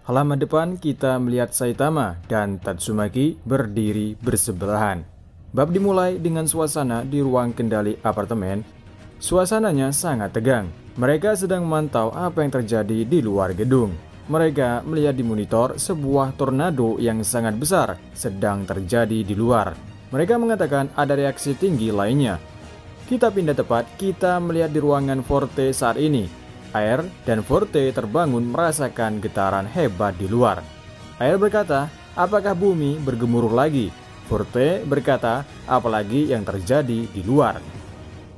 Halaman depan kita melihat Saitama dan Tatsumaki berdiri bersebelahan. Bab dimulai dengan suasana di ruang kendali apartemen. Suasananya sangat tegang. Mereka sedang memantau apa yang terjadi di luar gedung. Mereka melihat di monitor sebuah tornado yang sangat besar sedang terjadi di luar. Mereka mengatakan ada reaksi tinggi lainnya. Kita pindah tepat, kita melihat di ruangan Forte saat ini. Air dan Forte terbangun merasakan getaran hebat di luar. Air berkata, apakah bumi bergemuruh lagi? Forte berkata, apalagi yang terjadi di luar.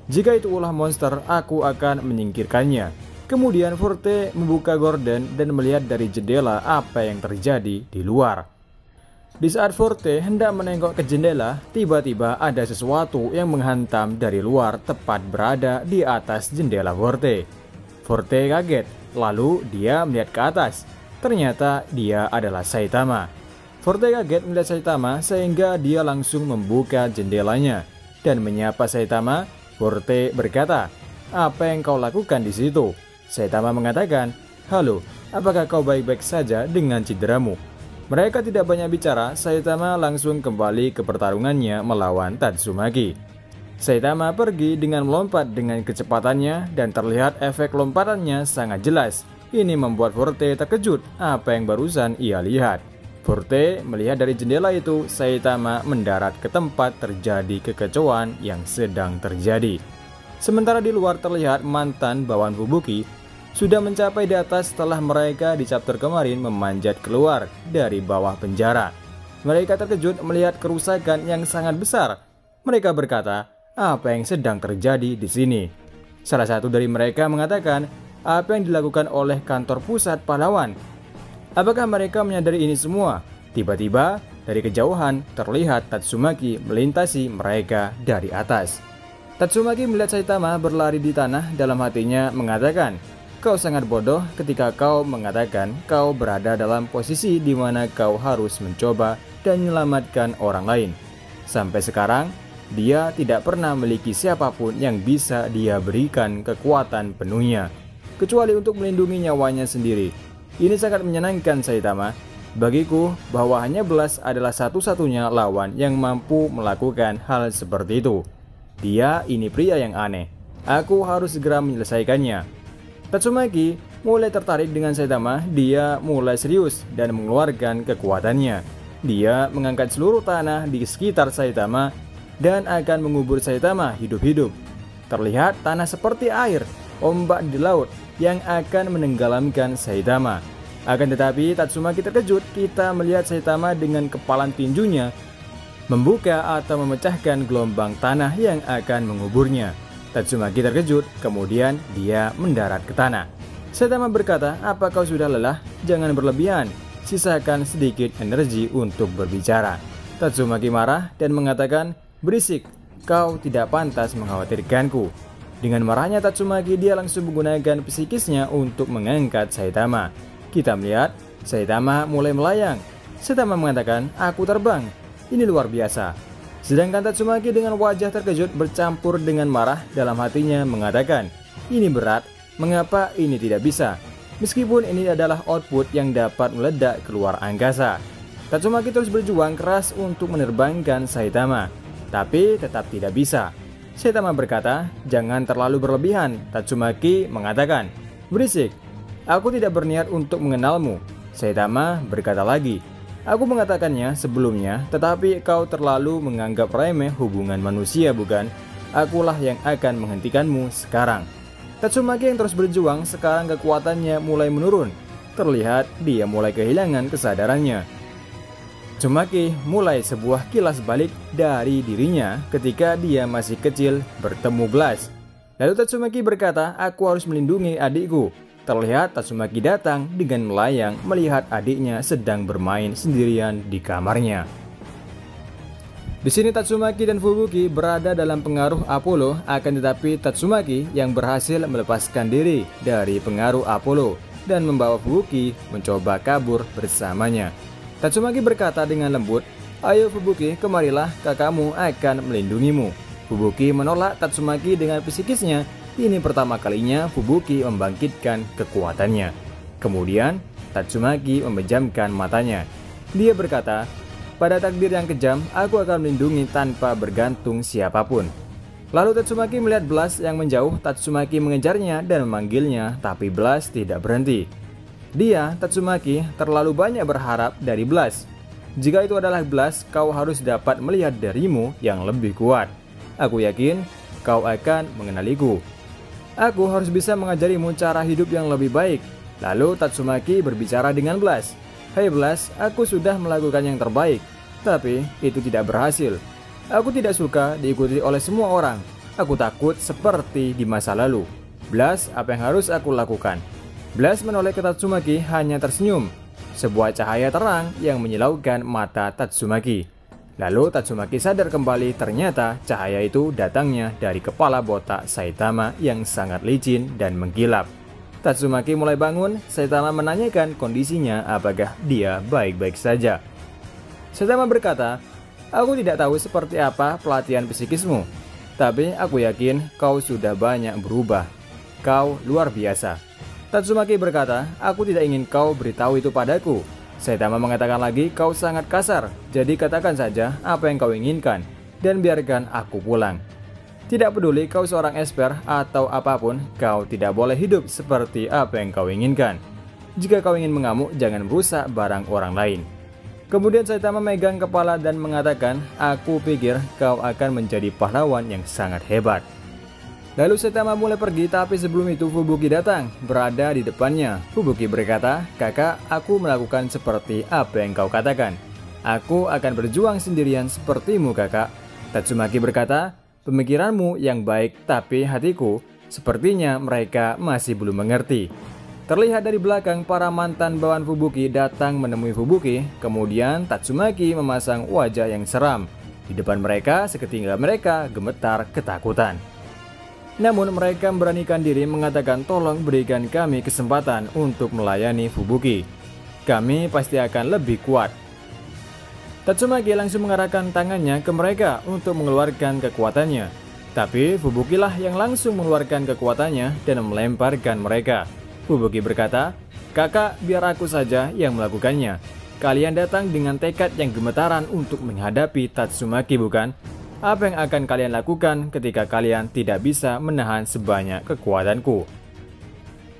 Jika itu ulah monster, aku akan menyingkirkannya. Kemudian Forte membuka gorden dan melihat dari jendela apa yang terjadi di luar. Di saat Forte hendak menengok ke jendela, tiba-tiba ada sesuatu yang menghantam dari luar tepat berada di atas jendela Forte. Forte kaget, lalu dia melihat ke atas. Ternyata dia adalah Saitama. Forte kaget melihat Saitama sehingga dia langsung membuka jendelanya dan menyapa Saitama. Forte berkata, "Apa yang kau lakukan di situ?" Saitama mengatakan, "Halo, apakah kau baik-baik saja dengan cederamu?" Mereka tidak banyak bicara, Saitama langsung kembali ke pertarungannya melawan Tatsumaki. Saitama pergi dengan melompat dengan kecepatannya dan terlihat efek lompatannya sangat jelas. Ini membuat Forte terkejut apa yang barusan ia lihat. Forte melihat dari jendela itu, Saitama mendarat ke tempat terjadi kekacauan yang sedang terjadi. Sementara di luar terlihat mantan bawahan Fubuki sudah mencapai di atas setelah mereka di chapter kemarin memanjat keluar dari bawah penjara. Mereka terkejut melihat kerusakan yang sangat besar. Mereka berkata, apa yang sedang terjadi di sini? Salah satu dari mereka mengatakan, apa yang dilakukan oleh kantor pusat pahlawan? Apakah mereka menyadari ini semua? Tiba-tiba dari kejauhan terlihat Tatsumaki melintasi mereka dari atas. Tatsumaki melihat Saitama berlari di tanah, dalam hatinya mengatakan, kau sangat bodoh ketika kau mengatakan kau berada dalam posisi di mana kau harus mencoba dan menyelamatkan orang lain. Sampai sekarang, dia tidak pernah memiliki siapapun yang bisa dia berikan kekuatan penuhnya, kecuali untuk melindungi nyawanya sendiri. Ini sangat menyenangkan Saitama. Bagiku, bahwa hanya Belas adalah satu-satunya lawan yang mampu melakukan hal seperti itu. Dia ini pria yang aneh. Aku harus segera menyelesaikannya. Tatsumaki mulai tertarik dengan Saitama. Dia mulai serius dan mengeluarkan kekuatannya. Dia mengangkat seluruh tanah di sekitar Saitama dan akan mengubur Saitama hidup-hidup. Terlihat tanah seperti air, ombak di laut yang akan menenggelamkan Saitama. Akan tetapi Tatsumaki terkejut. Kita melihat Saitama dengan kepalan tinjunya membuka atau memecahkan gelombang tanah yang akan menguburnya. Tatsumaki terkejut, kemudian dia mendarat ke tanah. Saitama berkata, apa kau sudah lelah? Jangan berlebihan, sisakan sedikit energi untuk berbicara. Tatsumaki marah dan mengatakan, berisik, kau tidak pantas mengkhawatirkanku. Dengan marahnya Tatsumaki, dia langsung menggunakan psikisnya untuk mengangkat Saitama. Kita melihat, Saitama mulai melayang. Saitama mengatakan, aku terbang, ini luar biasa. Sedangkan Tatsumaki dengan wajah terkejut bercampur dengan marah, dalam hatinya mengatakan, ini berat, mengapa ini tidak bisa? Meskipun ini adalah output yang dapat meledak keluar angkasa. Tatsumaki terus berjuang keras untuk menerbangkan Saitama, tapi tetap tidak bisa. Saitama berkata, jangan terlalu berlebihan. Tatsumaki mengatakan, berisik, aku tidak berniat untuk mengenalmu. Saitama berkata lagi, aku mengatakannya sebelumnya, tetapi kau terlalu menganggap remeh hubungan manusia, bukan? Akulah yang akan menghentikanmu sekarang. Tatsumaki yang terus berjuang, sekarang kekuatannya mulai menurun. Terlihat dia mulai kehilangan kesadarannya. Tatsumaki mulai sebuah kilas balik dari dirinya ketika dia masih kecil bertemu Belas. Lalu Tatsumaki berkata, aku harus melindungi adikku. Terlihat Tatsumaki datang dengan melayang melihat adiknya sedang bermain sendirian di kamarnya. Di sini Tatsumaki dan Fubuki berada dalam pengaruh Apollo, akan tetapi Tatsumaki yang berhasil melepaskan diri dari pengaruh Apollo dan membawa Fubuki mencoba kabur bersamanya. Tatsumaki berkata dengan lembut, ayo Fubuki, kemarilah, kakakmu akan melindungimu. Fubuki menolak Tatsumaki dengan psikisnya. Ini pertama kalinya Fubuki membangkitkan kekuatannya. Kemudian Tatsumaki memejamkan matanya. Dia berkata, "Pada takdir yang kejam, aku akan melindungi tanpa bergantung siapapun." Lalu Tatsumaki melihat Blast yang menjauh. Tatsumaki mengejarnya dan memanggilnya, tapi Blast tidak berhenti. Dia, Tatsumaki, terlalu banyak berharap dari Blast. Jika itu adalah Blast, kau harus dapat melihat darimu yang lebih kuat. Aku yakin kau akan mengenaliku. Aku harus bisa mengajarimu cara hidup yang lebih baik. Lalu Tatsumaki berbicara dengan Blast. "Hai Blast, aku sudah melakukan yang terbaik, tapi itu tidak berhasil. Aku tidak suka diikuti oleh semua orang. Aku takut seperti di masa lalu. Blast, apa yang harus aku lakukan?" Blast menoleh ke Tatsumaki hanya tersenyum. Sebuah cahaya terang yang menyilaukan mata Tatsumaki. Lalu Tatsumaki sadar kembali, ternyata cahaya itu datangnya dari kepala botak Saitama yang sangat licin dan mengkilap. Tatsumaki mulai bangun. Saitama menanyakan kondisinya, apakah dia baik-baik saja. Saitama berkata, "Aku tidak tahu seperti apa pelatihan psikismu, tapi aku yakin kau sudah banyak berubah. Kau luar biasa." Tatsumaki berkata, "Aku tidak ingin kau beritahu itu padaku." Saitama mengatakan lagi, "Kau sangat kasar, jadi katakan saja apa yang kau inginkan, dan biarkan aku pulang. Tidak peduli kau seorang esper atau apapun, kau tidak boleh hidup seperti apa yang kau inginkan. Jika kau ingin mengamuk, jangan merusak barang orang lain." Kemudian Saitama memegang kepala dan mengatakan, "Aku pikir kau akan menjadi pahlawan yang sangat hebat." Lalu Saitama mulai pergi, tapi sebelum itu Fubuki datang, berada di depannya. Fubuki berkata, "Kakak, aku melakukan seperti apa yang kau katakan. Aku akan berjuang sendirian sepertimu, kakak." Tatsumaki berkata, "Pemikiranmu yang baik, tapi hatiku, sepertinya mereka masih belum mengerti." Terlihat dari belakang, para mantan bawahan Fubuki datang menemui Fubuki. Kemudian Tatsumaki memasang wajah yang seram. Di depan mereka, seketika mereka gemetar ketakutan. Namun mereka memberanikan diri mengatakan, "Tolong berikan kami kesempatan untuk melayani Fubuki. Kami pasti akan lebih kuat." Tatsumaki langsung mengarahkan tangannya ke mereka untuk mengeluarkan kekuatannya. Tapi Fubuki lah yang langsung mengeluarkan kekuatannya dan melemparkan mereka. Fubuki berkata, "Kakak, biar aku saja yang melakukannya. Kalian datang dengan tekad yang gemetaran untuk menghadapi Tatsumaki, bukan? Apa yang akan kalian lakukan ketika kalian tidak bisa menahan sebanyak kekuatanku?"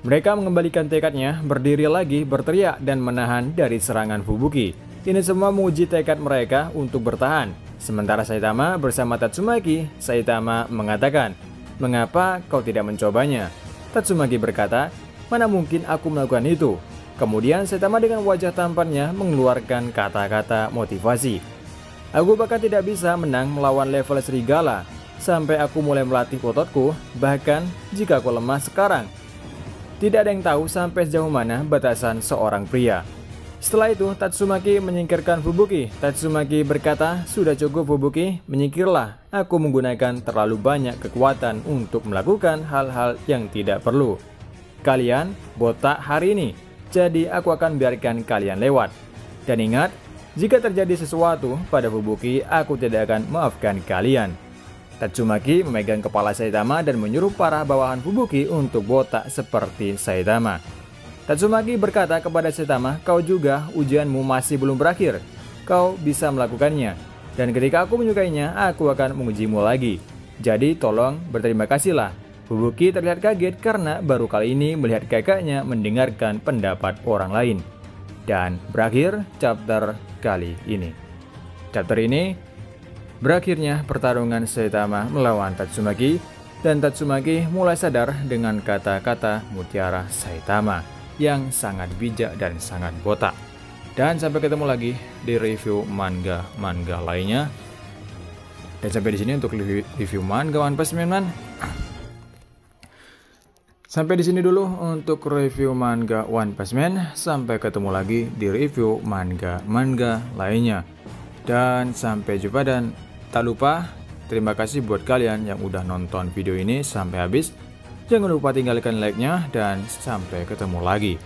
Mereka mengembalikan tekadnya, berdiri lagi, berteriak dan menahan dari serangan Fubuki. Ini semua menguji tekad mereka untuk bertahan. Sementara Saitama bersama Tatsumaki, Saitama mengatakan, "Mengapa kau tidak mencobanya?" Tatsumaki berkata, "Mana mungkin aku melakukan itu?" Kemudian Saitama dengan wajah tampannya mengeluarkan kata-kata motivasi. "Aku bahkan tidak bisa menang melawan level serigala. Sampai aku mulai melatih ototku, bahkan jika aku lemah sekarang. Tidak ada yang tahu sampai sejauh mana batasan seorang pria." Setelah itu Tatsumaki menyingkirkan Fubuki. Tatsumaki berkata, "Sudah cukup Fubuki, menyingkirlah. Aku menggunakan terlalu banyak kekuatan untuk melakukan hal-hal yang tidak perlu. Kalian botak hari ini, jadi aku akan biarkan kalian lewat. Dan ingat, jika terjadi sesuatu pada Fubuki, aku tidak akan maafkan kalian." Tatsumaki memegang kepala Saitama dan menyuruh para bawahan Fubuki untuk botak seperti Saitama. Tatsumaki berkata kepada Saitama, "Kau juga, ujianmu masih belum berakhir. Kau bisa melakukannya. Dan ketika aku menyukainya, aku akan mengujimu lagi. Jadi tolong berterima kasihlah." Fubuki terlihat kaget karena baru kali ini melihat kakaknya mendengarkan pendapat orang lain. Dan berakhir chapter kali ini. Chapter ini berakhirnya pertarungan Saitama melawan Tatsumaki, dan Tatsumaki mulai sadar dengan kata-kata mutiara Saitama yang sangat bijak dan sangat botak. Dan sampai ketemu lagi di review manga-manga lainnya. Dan sampai di sini untuk review manga One Punch Man. Sampai di sini dulu untuk review manga One Punch Man. Sampai ketemu lagi di review manga-manga lainnya. Dan sampai jumpa, dan tak lupa terima kasih buat kalian yang udah nonton video ini sampai habis. Jangan lupa tinggalkan like-nya dan sampai ketemu lagi.